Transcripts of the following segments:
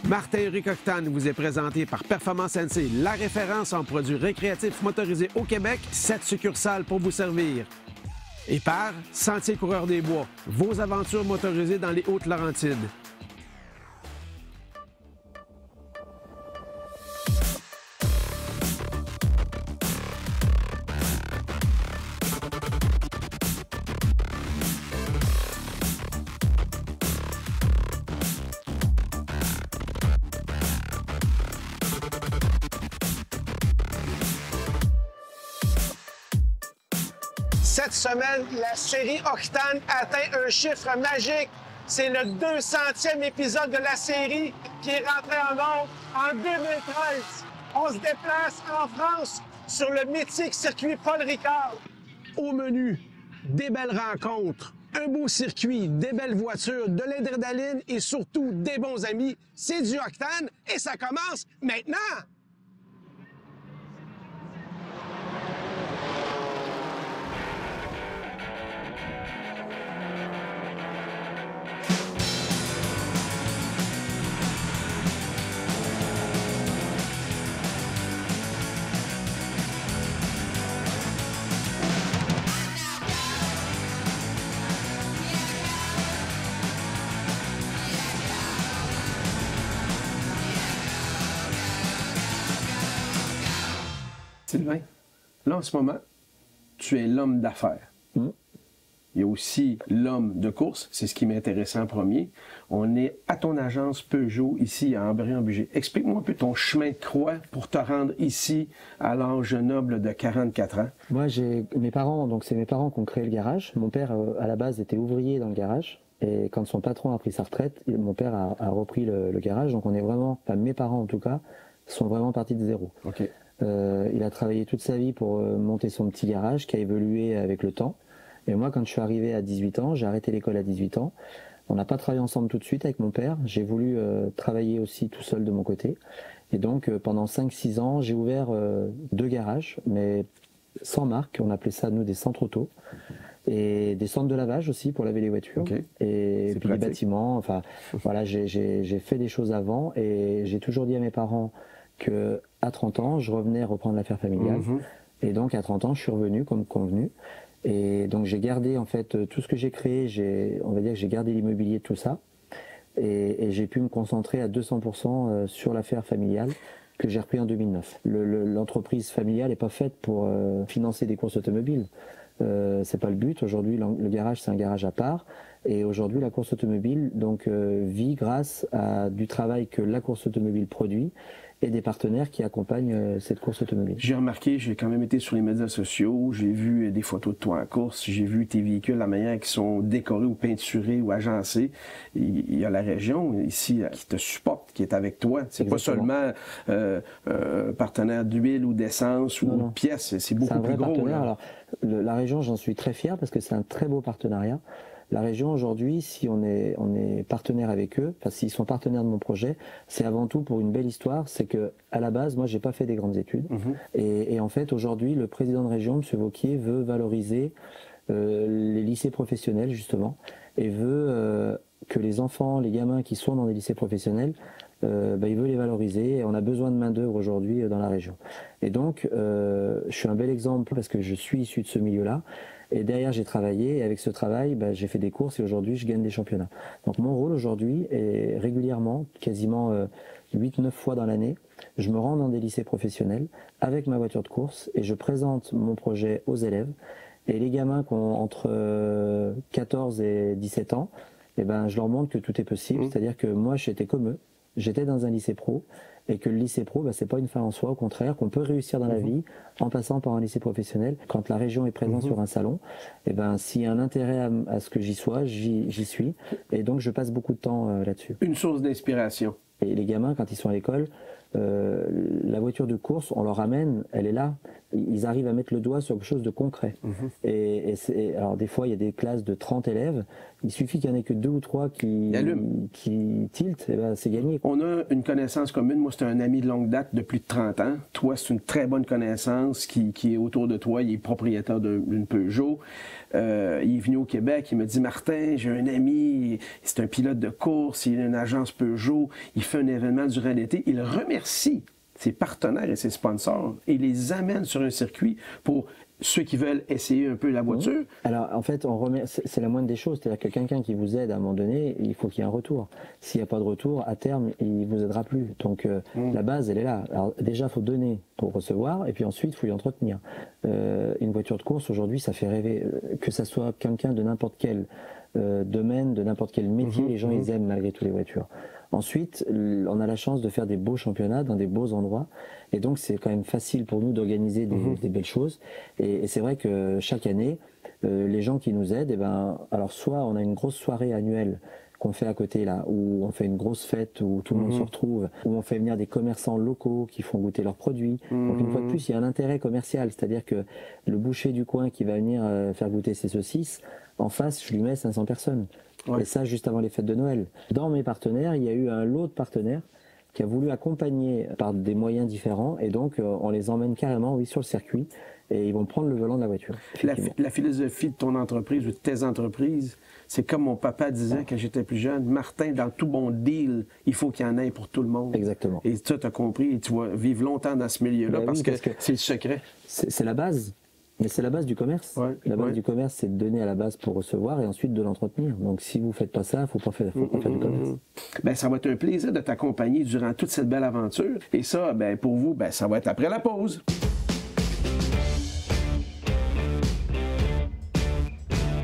Martin-Éric Octane vous est présenté par Performance NC, la référence en produits récréatifs motorisés au Québec, 7 succursales pour vous servir. Et par Sentier Coureur des Bois, vos aventures motorisées dans les Hautes-Laurentides. Cette semaine, la série Octane atteint un chiffre magique. C'est le 200e épisode de la série qui est rentré en ondes en 2013. On se déplace en France sur le mythique circuit Paul Ricard. Au menu, des belles rencontres, un beau circuit, des belles voitures, de l'adrénaline et surtout des bons amis. C'est du Octane et ça commence maintenant! Sylvain, là en ce moment, tu es l'homme d'affaires. Il y a aussi l'homme de course, c'est ce qui m'intéressait en premier. On est à ton agence Peugeot, ici à Ambry-en-Bugey. Explique-moi un peu ton chemin de croix pour te rendre ici à l'âge noble de 44 ans. Moi, j'ai mes parents, donc c'est mes parents qui ont créé le garage. Mon père, à la base, était ouvrier dans le garage. Et quand son patron a pris sa retraite, mon père a repris le garage. Donc on est vraiment, enfin mes parents en tout cas, sont vraiment partis de zéro. Okay. Il a travaillé toute sa vie pour monter son petit garage qui a évolué avec le temps. Et moi, quand je suis arrivé à 18 ans, j'ai arrêté l'école à 18 ans. On n'a pas travaillé ensemble tout de suite avec mon père. J'ai voulu travailler aussi tout seul de mon côté. Et donc, pendant 5-6 ans, j'ai ouvert 2 garages, mais sans marque. On appelait ça, nous, des centres auto. Et des centres de lavage aussi pour laver les voitures. Okay. Et puis les bâtiments. Enfin, voilà, j'ai fait des choses avant. Et j'ai toujours dit à mes parents que à 30 ans, je revenais reprendre l'affaire familiale. Et donc, à 30 ans, je suis revenu comme convenu. Et donc j'ai gardé en fait tout ce que j'ai créé, on va dire que j'ai gardé l'immobilier de tout ça et j'ai pu me concentrer à 200% sur l'affaire familiale que j'ai repris en 2009. L'entreprise familiale n'est pas faite pour financer des courses automobiles. C'est pas le but. Aujourd'hui, le garage c'est un garage à part et aujourd'hui la course automobile donc vit grâce à du travail que la course automobile produit et des partenaires qui accompagnent cette course automobile. J'ai remarqué, j'ai quand même été sur les médias sociaux, j'ai vu des photos de toi en course, j'ai vu tes véhicules, la manière qu'ils sont décorés ou peinturés ou agencés. Il y a la région ici qui te supporte, qui est avec toi. C'est pas seulement partenaire d'huile ou d'essence ou de pièces, c'est beaucoup plus gros. Alors, la région, j'en suis très fier parce que c'est un très beau partenariat. La région aujourd'hui, si on est partenaire avec eux, enfin s'ils sont partenaires de mon projet, c'est avant tout pour une belle histoire. C'est que à la base, moi, j'ai pas fait des grandes études, et en fait aujourd'hui, le président de région, M. Vauquier, veut valoriser les lycées professionnels justement, et veut que les enfants, les gamins qui sont dans des lycées professionnels, il veut les valoriser. Et on a besoin de main d'œuvre aujourd'hui dans la région. Et donc, je suis un bel exemple parce que je suis issu de ce milieu-là. Et derrière, j'ai travaillé, et avec ce travail, j'ai fait des courses, et aujourd'hui, je gagne des championnats. Donc mon rôle aujourd'hui est régulièrement, quasiment 8-9 fois dans l'année, je me rends dans des lycées professionnels avec ma voiture de course, et je présente mon projet aux élèves. Et les gamins qui ont entre 14 et 17 ans, je leur montre que tout est possible. C'est-à-dire que moi, j'étais comme eux, j'étais dans un lycée pro, et que le lycée pro, c'est pas une fin en soi, au contraire, qu'on peut réussir dans la vie en passant par un lycée professionnel. Quand la région est présente sur un salon, s'il y a un intérêt à ce que j'y sois, j'y suis. Et donc, je passe beaucoup de temps là-dessus. Une source d'inspiration. Et les gamins, quand ils sont à l'école, la voiture de course, on leur amène, elle est là. Ils arrivent à mettre le doigt sur quelque chose de concret. Alors des fois, il y a des classes de 30 élèves. Il suffit qu'il n'y en ait que 2 ou 3 qui tiltent, et ben, c'est gagné. On a une connaissance commune. Moi, c'est un ami de longue date de plus de 30 ans. Toi, c'est une très bonne connaissance qui est autour de toi. Il est propriétaire d'une Peugeot. Il est venu au Québec. Il me dit, Martin, j'ai un ami, c'est un pilote de course, il a une agence Peugeot, il fait un événement durant l'été. Il remercie ses partenaires et ses sponsors et les amène sur un circuit pour ceux qui veulent essayer un peu la voiture. Alors, en fait, c'est la moindre des choses. C'est-à-dire que quelqu'un qui vous aide à un moment donné, il faut qu'il y ait un retour. S'il n'y a pas de retour, à terme, il ne vous aidera plus. Donc, la base, elle est là. Alors, déjà, il faut donner pour recevoir, et puis ensuite, il faut y entretenir. Une voiture de course, aujourd'hui, ça fait rêver. Que ça soit quelqu'un de n'importe quel domaine, de n'importe quel métier, les gens, ils aiment malgré tout les voitures. Ensuite, on a la chance de faire des beaux championnats dans des beaux endroits. Et donc, c'est quand même facile pour nous d'organiser des belles choses. Et c'est vrai que chaque année, les gens qui nous aident, alors soit on a une grosse soirée annuelle qu'on fait à côté là, où on fait une grosse fête où tout le monde se retrouve, où on fait venir des commerçants locaux qui font goûter leurs produits. Donc une fois de plus, il y a un intérêt commercial, c'est-à-dire que le boucher du coin qui va venir faire goûter ses saucisses, en face, je lui mets 500 personnes. Ouais. Et ça, juste avant les fêtes de Noël. Dans mes partenaires, il y a eu un lot de partenaires qui a voulu accompagner par des moyens différents. Et donc, on les emmène carrément, sur le circuit. Et ils vont prendre le volant de la voiture. La philosophie de ton entreprise ou de tes entreprises, c'est comme mon papa disait quand j'étais plus jeune, Martin, dans tout bon deal, il faut qu'il y en ait pour tout le monde. Exactement. Et ça, tu as compris. Et tu vas vivre longtemps dans ce milieu-là parce que c'est le secret. C'est la base. Mais c'est la base du commerce. La base du commerce, c'est de donner à la base pour recevoir et ensuite de l'entretenir. Donc si vous ne faites pas ça, il ne faut pas faire du commerce. Ben, ça va être un plaisir de t'accompagner durant toute cette belle aventure. Et ça, ben, pour vous, ben, ça va être après la pause.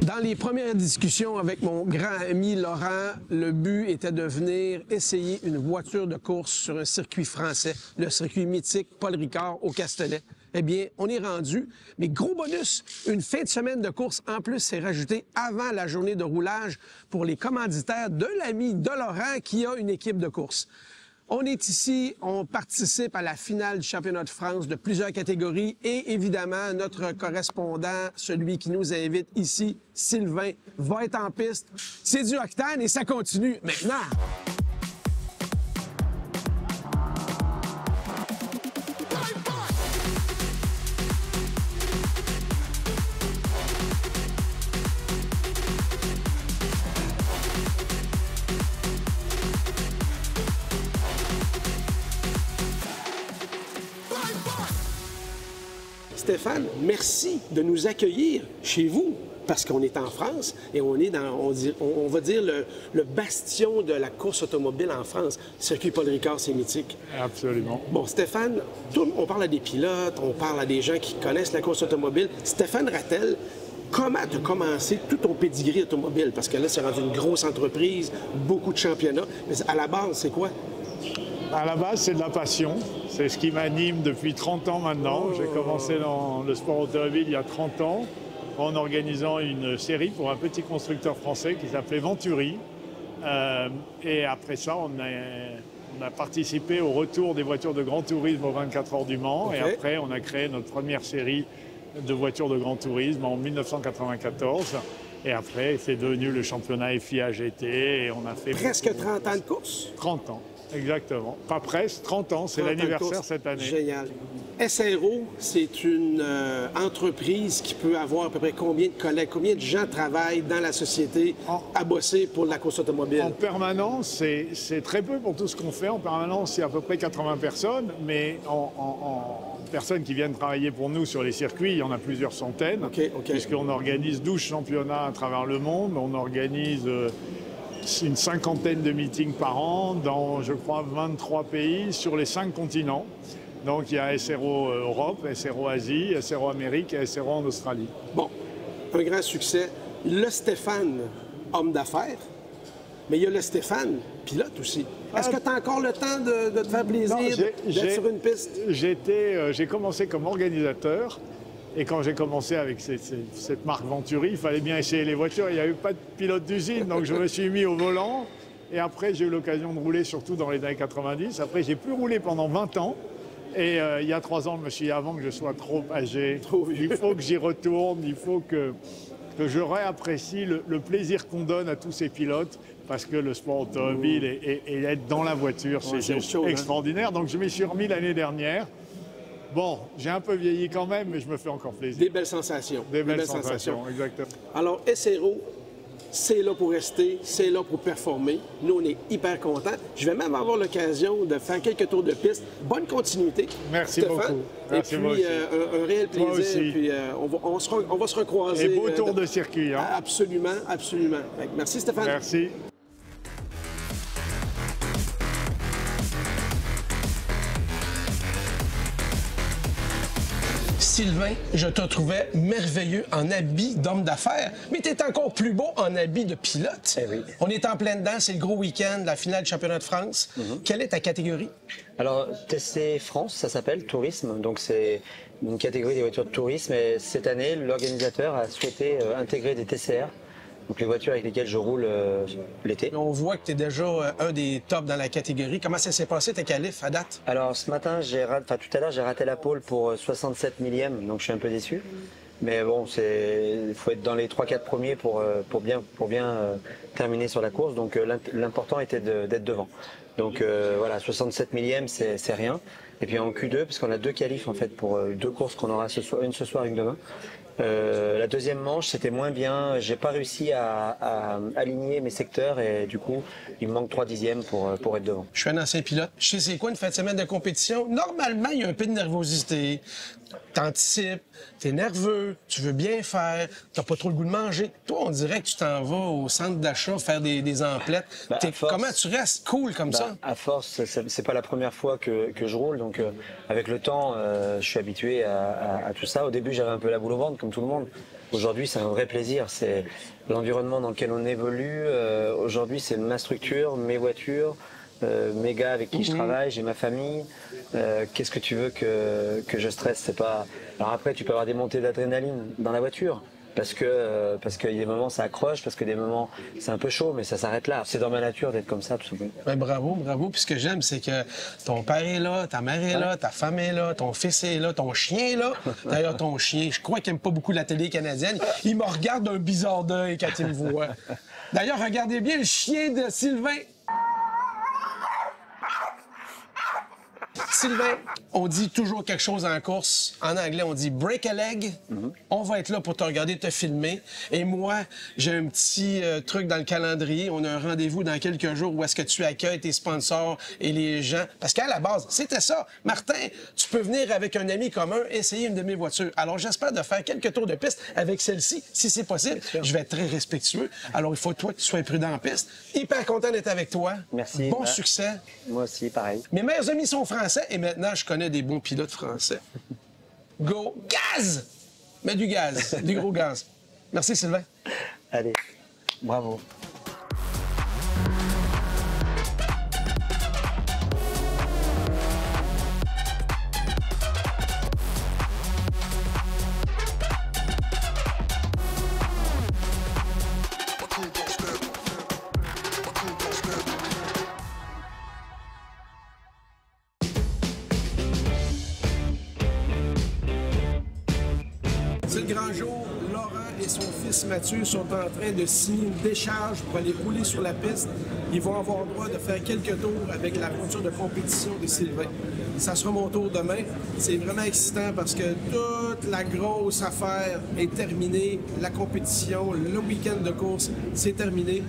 Dans les premières discussions avec mon grand ami Laurent, le but était de venir essayer une voiture de course sur un circuit français, le circuit mythique Paul Ricard au Castellet. Eh bien, on est rendu. Mais gros bonus, une fin de semaine de course en plus s'est rajoutée avant la journée de roulage pour les commanditaires de l'ami de Laurent qui a une équipe de course. On est ici, on participe à la finale du championnat de France de plusieurs catégories et évidemment, notre correspondant, celui qui nous invite ici, Sylvain, va être en piste. C'est du octane et ça continue maintenant. Stéphane, merci de nous accueillir chez vous, parce qu'on est en France et on est dans, on va dire, le bastion de la course automobile en France. Circuit Paul Ricard, c'est mythique. Absolument. Bon, Stéphane, on parle à des pilotes, on parle à des gens qui connaissent la course automobile. Stéphane Rattel, comment tu as commencé tout ton pedigree automobile? Parce que là, c'est rendu une grosse entreprise, beaucoup de championnats. Mais à la base, c'est quoi? À la base, c'est de la passion. C'est ce qui m'anime depuis 30 ans maintenant. J'ai commencé dans le sport automobile il y a 30 ans en organisant une série pour un petit constructeur français qui s'appelait Venturi. Et après ça, on a participé au retour des voitures de grand tourisme aux 24 heures du Mans. Okay. Et après, on a créé notre première série de voitures de grand tourisme en 1994. Et après, c'est devenu le championnat FIA GT et on a fait... Presque 30 ans de course? 30 ans. Exactement. Pas presque, 30 ans, c'est l'anniversaire cette année. Génial. SRO, c'est une entreprise qui peut avoir à peu près combien de collègues, combien de gens travaillent dans la société à bosser pour la course automobile? En permanence, c'est très peu pour tout ce qu'on fait. En permanence, il y a à peu près 80 personnes, mais en personnes qui viennent travailler pour nous sur les circuits, il y en a plusieurs centaines, puisqu'on organise 12 championnats à travers le monde, on organise... une cinquantaine de meetings par an dans, je crois, 23 pays sur les 5 continents. Donc il y a SRO Europe, SRO Asie, SRO Amérique et SRO en Australie. Bon, un grand succès. Le Stéphane, homme d'affaires, mais il y a le Stéphane, pilote aussi. Est-ce que tu as encore le temps de te faire plaisir d'être sur une piste? J'ai commencé comme organisateur. Et quand j'ai commencé avec cette marque Venturi, il fallait bien essayer les voitures. Il n'y avait pas de pilote d'usine, donc je me suis mis au volant. Et après, j'ai eu l'occasion de rouler surtout dans les années 90. Après, j'ai plus roulé pendant 20 ans. Et il y a 3 ans, je me suis dit, avant que je sois trop âgé, il faut que j'y retourne, il faut que je réapprécie le plaisir qu'on donne à tous ces pilotes, parce que le sport automobile et être dans la voiture, c'est extraordinaire. Donc je m'y suis remis l'année dernière. Bon, j'ai un peu vieilli quand même, mais je me fais encore plaisir. Des belles sensations. Des belles sensations, exactement. Alors, SRO, c'est là pour rester, c'est là pour performer. Nous, on est hyper contents. Je vais même avoir l'occasion de faire quelques tours de piste. Bonne continuité. Merci Stéphane. beaucoup. Merci, et puis, un réel plaisir. Et puis, on va se recroiser. Et beau tour de circuit. Hein? Absolument, absolument. Merci, Stéphane. Merci. Sylvain, je te trouvais merveilleux en habit d'homme d'affaires, mais tu es encore plus beau en habit de pilote. Eh oui. On est en plein dedans, c'est le gros week-end, la finale du championnat de France. Quelle est ta catégorie? Alors, TC France, ça s'appelle Tourisme. Donc, c'est une catégorie des voitures de tourisme. Et cette année, l'organisateur a souhaité intégrer des TCR. Donc, les voitures avec lesquelles je roule l'été. On voit que tu es déjà un des tops dans la catégorie. Comment ça s'est passé, tes qualifs, à date? Alors, ce matin, tout à l'heure, j'ai raté la pole pour 67 millième. Donc, je suis un peu déçu. Mais bon, il faut être dans les 3-4 premiers pour bien terminer sur la course. Donc, l'important était d'être devant. Donc, voilà, 67 millième, c'est rien. Et puis en Q2, parce qu'on a 2 qualifs en fait pour 2 courses qu'on aura ce soir, une ce soir, une demain. La deuxième manche, c'était moins bien. J'ai pas réussi à aligner mes secteurs et du coup, il me manque 3 dixièmes pour être devant. Je suis un ancien pilote. Je sais c'est quoi une fin de semaine de compétition. Normalement, il y a un peu de nervosité. T'anticipes, t'es nerveux, tu veux bien faire, t'as pas trop le goût de manger. Toi, on dirait que tu t'en vas au centre d'achat faire des emplettes. Comment tu restes cool comme ça? À force, c'est pas la première fois que je roule, donc avec le temps, je suis habitué à tout ça. Au début, j'avais un peu la boule au ventre, comme tout le monde. Aujourd'hui, c'est un vrai plaisir. C'est l'environnement dans lequel on évolue. Aujourd'hui, c'est ma structure, mes voitures. Mes gars avec qui je travaille, j'ai ma famille. Qu'est-ce que tu veux que je stresse? C'est pas. Alors après, tu peux avoir des montées d'adrénaline dans la voiture parce qu'il y a des moments ça accroche, parce que des moments c'est un peu chaud, mais ça s'arrête là. C'est dans ma nature d'être comme ça, tout simplement. Ben, bravo. Puis ce que j'aime, c'est que ton père est là, ta mère est là, ta femme est là, ton fils est là, ton chien est là. D'ailleurs, ton chien, je crois qu'il n'aime pas beaucoup la télé canadienne. Il me regarde d'un bizarre d'œil quand il me voit. D'ailleurs, regardez bien le chien de Sylvain. Sylvain, on dit toujours quelque chose en course. En anglais, on dit « break a leg ». On va être là pour te regarder, te filmer. Et moi, j'ai un petit truc dans le calendrier. On a un rendez-vous dans quelques jours où est-ce que tu accueilles tes sponsors et les gens. Parce qu'à la base, c'était ça. Martin, tu peux venir avec un ami commun essayer une de mes voitures. Alors, j'espère de faire quelques tours de piste avec celle-ci, si c'est possible. Je vais être très respectueux. Alors, il faut toi que tu sois prudent en piste. Hyper content d'être avec toi. Merci. Bon succès. Moi aussi, pareil. Mes meilleurs amis sont français et maintenant, je connais des bons pilotes français. Go! Gaz! Mets du gaz, du gros gaz. Merci, Sylvain. Allez, bravo. C'est le grand jour. Laurent et son fils Mathieu sont en train de signer une décharge pour aller rouler sur la piste. Ils vont avoir le droit de faire quelques tours avec la voiture de compétition de Sylvain. Ça sera mon tour demain. C'est vraiment excitant parce que toute la grosse affaire est terminée. La compétition, le week-end de course, c'est terminé.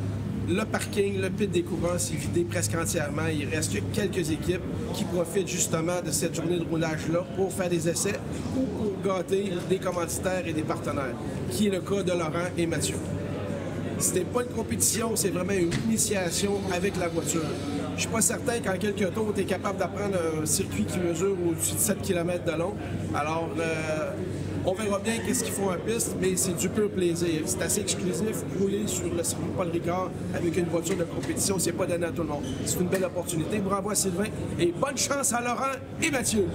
Le parking, le pit des courants, c'est vidé presque entièrement. Il reste quelques équipes qui profitent justement de cette journée de roulage-là pour faire des essais ou pour gâter des commanditaires et des partenaires, qui est le cas de Laurent et Mathieu. C'était pas une compétition, c'est vraiment une initiation avec la voiture. Je suis pas certain qu'en quelques tours, tu es capable d'apprendre un circuit qui mesure au-dessus de 7 km de long. Alors, on verra bien qu'est-ce qu'ils font en piste, mais c'est du pur plaisir. C'est assez exclusif. Rouler sur le circuit Paul Ricard avec une voiture de compétition, c'est pas donné à tout le monde. C'est une belle opportunité. Bravo à Sylvain et bonne chance à Laurent et Mathieu.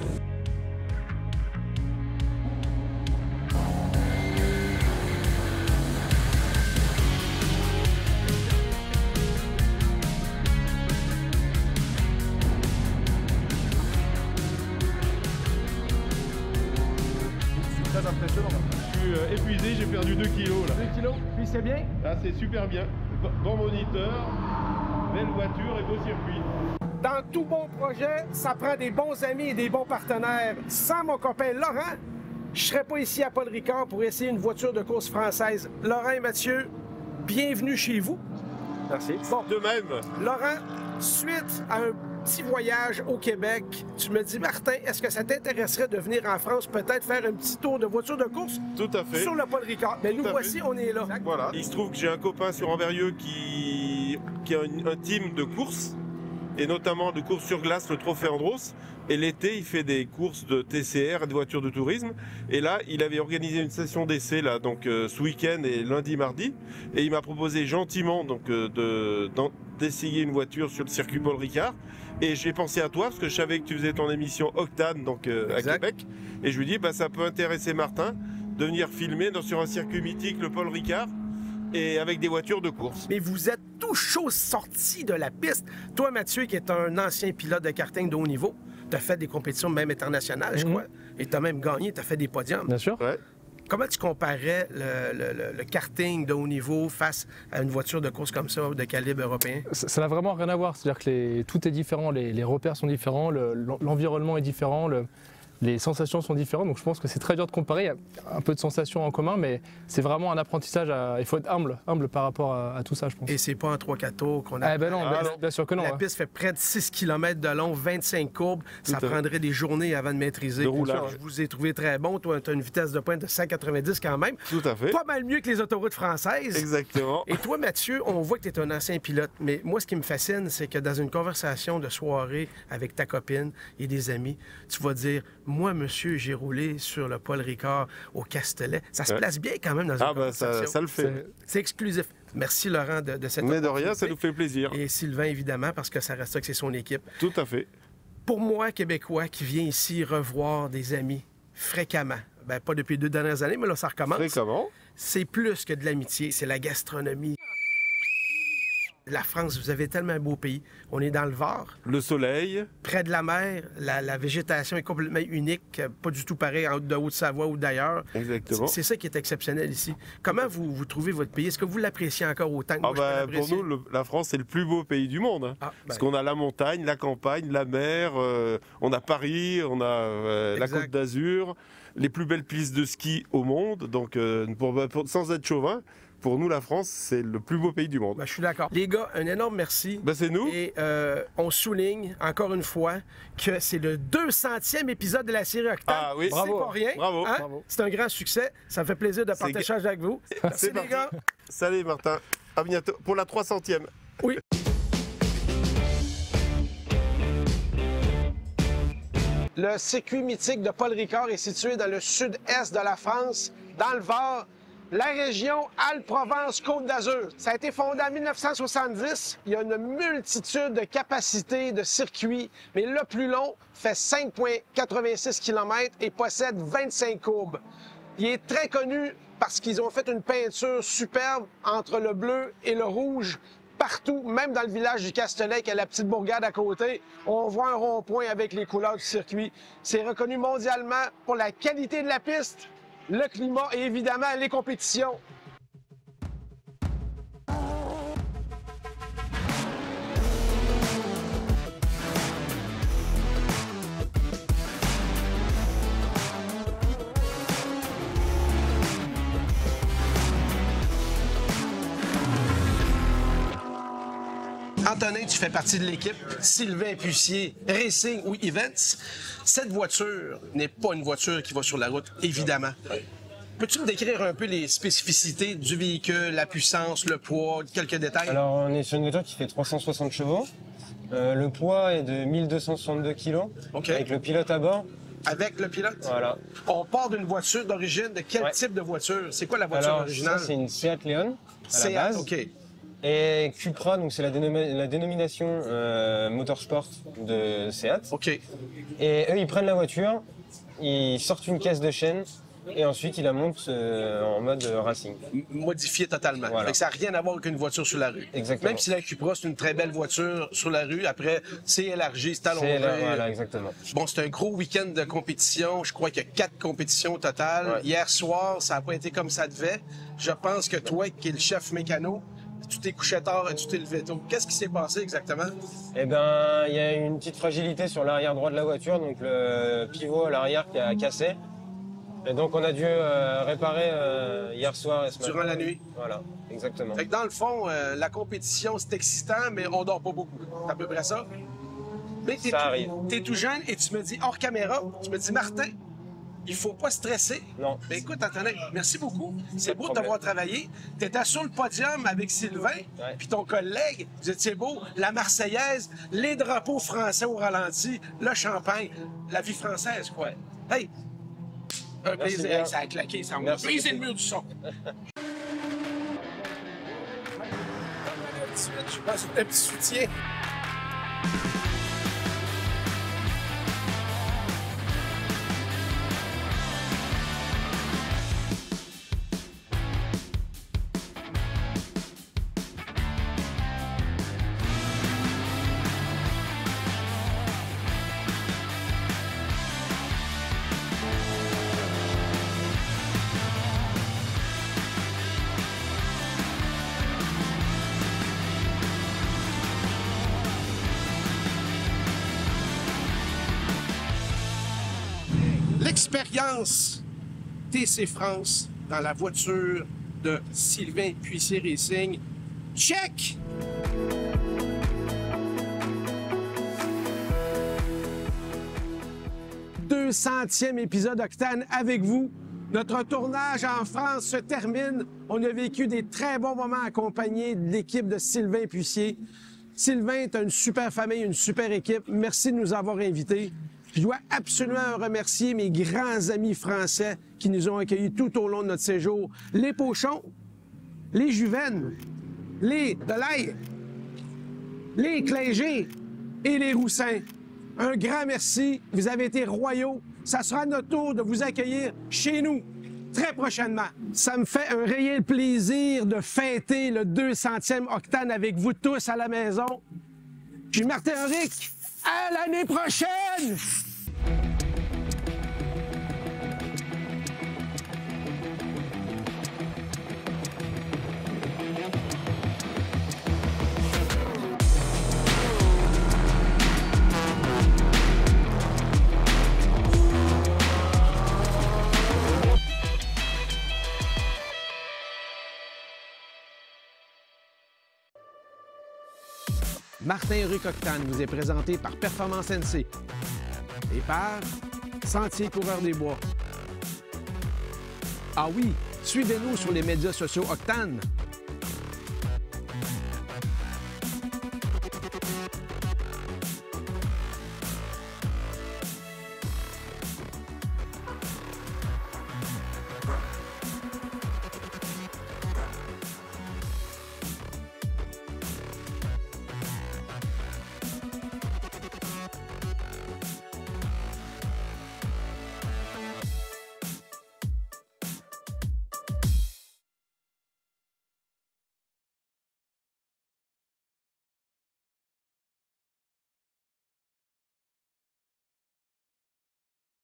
j'ai perdu 2 kilos là. 2 kilos, puis c'est bien? Ah, c'est super bien. Bon moniteur, belle voiture et beau circuit. Dans tout bon projet, ça prend des bons amis et des bons partenaires. Sans mon copain Laurent, je serais pas ici à Paul Ricard pour essayer une voiture de course française. Laurent et Mathieu, bienvenue chez vous. Merci. Bon, De même. Laurent, suite à un petit voyage au Québec, tu me dis, Martin, est-ce que ça t'intéresserait de venir en France, peut-être faire un petit tour de voiture de course Tout à fait. sur le Paul Ricard? Mais nous Tout à voici, fait. on est là. Voilà. Il se trouve que j'ai un copain sur Amberieu qui a un team de courses, et notamment de courses sur glace, le Trophée Andros. Et l'été, il fait des courses de TCR et de voitures de tourisme. Et là, il avait organisé une session d'essai là, donc ce week-end et lundi, mardi. Et il m'a proposé gentiment donc d'essayer une voiture sur le circuit Paul Ricard. Et j'ai pensé à toi parce que je savais que tu faisais ton émission Octane donc à Québec. Et je lui dis, bah ça peut intéresser Martin de venir filmer sur un circuit mythique, le Paul Ricard, et avec des voitures de course. Mais vous êtes tout chaud sorti de la piste. Toi, Mathieu, qui est un ancien pilote de karting de haut niveau, tu as fait des compétitions même internationales, je crois, et tu as même gagné, tu as fait des podiums. Bien sûr. Ouais. Comment tu comparais le karting de haut niveau face à une voiture de course comme ça, de calibre européen? Ça n'a vraiment rien à voir. C'est-à-dire que tout est différent, les repères sont différents, l'environnement est différent, les sensations sont différentes. Donc je pense que c'est très dur de comparer. Il y a un peu de sensations en commun, mais c'est vraiment un apprentissage. Il faut être humble par rapport à tout ça, je pense. Et c'est pas en 3-4 tours qu'on a... Ah ben non, bien sûr que non. La piste fait près de 6 km de long, 25 courbes. Ça prendrait des journées avant de maîtriser. De roulage. Je vous ai trouvé très bon. Toi, tu as une vitesse de pointe de 190 quand même. Tout à fait. Pas mal mieux que les autoroutes françaises. Exactement. Et toi, Mathieu, on voit que tu es un ancien pilote. Mais moi, ce qui me fascine, c'est que dans une conversation de soirée avec ta copine et des amis, tu vas dire, moi, monsieur, j'ai roulé sur le Paul Ricard au Castellet. Ça se place bien quand même dans une conversation. Ça le fait. C'est exclusif. Merci, Laurent, de cette Mais de rien, ça opportunité. nous fait plaisir. Et Sylvain, évidemment, parce que ça reste ça que c'est son équipe. Tout à fait. Pour moi, Québécois, qui vient ici revoir des amis fréquemment, ben pas depuis les 2 dernières années, mais là, ça recommence. Fréquemment. C'est plus que de l'amitié, c'est la gastronomie. La France, vous avez tellement un beau pays. On est dans le Var, Le soleil. près de la mer. La végétation est complètement unique, pas du tout pareil en de Haute-Savoie ou d'ailleurs. Exactement. C'est ça qui est exceptionnel ici. Comment vous trouvez votre pays? Est-ce que vous l'appréciez encore autant que moi, je peux Pour l'apprécier? nous, la France, c'est le plus beau pays du monde. Ah, Parce ben. qu'on a la montagne, la campagne, la mer, on a Paris, on a la Exact. Côte d'Azur, les plus belles pistes de ski au monde. Donc, sans être chauvin, pour nous, la France, c'est le plus beau pays du monde. Ben, je suis d'accord. Les gars, un énorme merci. Ben, c'est nous. Et on souligne, encore une fois, que c'est le 200e épisode de la série Octane. Ah oui. C'est Bravo. pas rien. Bravo. Hein? Bravo. C'est un grand succès. Ça me fait plaisir de partager avec vous. Merci, C'est les parti. gars. Salut Martin. À bientôt pour la 300e. Oui. Le circuit mythique de Paul Ricard est situé dans le sud-est de la France, dans le Var, la région Alpes-Provence-Côte d'Azur. Ça a été fondé en 1970. Il y a une multitude de capacités de circuits, mais le plus long fait 5,86 km et possède 25 courbes. Il est très connu parce qu'ils ont fait une peinture superbe entre le bleu et le rouge. Partout, même dans le village du Castellet, qui est la petite bourgade à côté, on voit un rond-point avec les couleurs du circuit. C'est reconnu mondialement pour la qualité de la piste, le climat et évidemment les compétitions. Antonin, tu fais partie de l'équipe Sylvain Pucier Racing ou Events. Cette voiture n'est pas une voiture qui va sur la route, évidemment. Peux-tu me décrire un peu les spécificités du véhicule, la puissance, le poids, quelques détails? Alors, on est sur une voiture qui fait 360 chevaux. Le poids est de 1262 kg, OK. avec le pilote à bord. Avec le pilote? Voilà. On part d'une voiture d'origine. De quel type de voiture? C'est quoi la voiture Alors, originale? ça, c'est une Seat Leon, à la Seat, base. OK. Et Cupra, donc c'est la dénomination motorsport de Seat. OK. Et eux, ils prennent la voiture, ils sortent une caisse de chaîne Et ensuite, il la monte en mode racing. Modifié totalement. Voilà. Fait que ça n'a rien à voir avec une voiture sur la rue. Exactement. Même si la Cupra, c'est une très belle voiture sur la rue, après, c'est élargi, c'est allongé. Voilà, exactement. Bon, c'est un gros week-end de compétition. Je crois qu'il y a 4 compétitions au total. Ouais. Hier soir, ça n'a pas été comme ça devait. Je pense que toi, qui es le chef mécano, tu t'es couché tard et tu t'es levé tôt. Qu'est-ce qui s'est passé exactement? Eh ben, il y a une petite fragilité sur l'arrière droit de la voiture, donc le pivot à l'arrière qui a cassé. Et donc, on a dû réparer hier soir et ce matin. Durant la nuit? Voilà, exactement. Fait que dans le fond, la compétition, c'est excitant, mais on dort pas beaucoup. C'est à peu près ça? Mais Ça arrive. T'es tout jeune et tu me dis, hors caméra, tu me dis, Martin, il faut pas stresser. Non. Mais écoute, Antonin, merci beaucoup. C'est beau de problème. t'avoir travaillé. Tu étais sur le podium avec Sylvain, puis ton collègue. Vous étiez beau. La Marseillaise, les drapeaux français au ralenti, le champagne, la vie française, quoi. Hey! Un plaisir. bien. Hey, ça a claqué, ça m'a Merci. brisé le mur du son. Je passe un petit soutien. L'expérience TC France dans la voiture de Sylvain Puissier Racing. Check! « 200e épisode Octane avec vous. Notre tournage en France se termine. On a vécu des très bons moments accompagnés de l'équipe de Sylvain Puissier. Sylvain est une super famille, une super équipe. Merci de nous avoir invités. Je dois absolument remercier mes grands amis français qui nous ont accueillis tout au long de notre séjour. Les Pochons, les Juvennes, les Delaye, les Clingé et les Roussins. Un grand merci. Vous avez été royaux. Ça sera notre tour de vous accueillir chez nous très prochainement. Ça me fait un réel plaisir de fêter le 200e Octane avec vous tous à la maison. Je suis Martin Henrique. À l'année prochaine! Martin Henrique Octane vous est présenté par Performance NC et par Sentier Coureur des Bois. Ah oui, suivez-nous sur les médias sociaux Octane.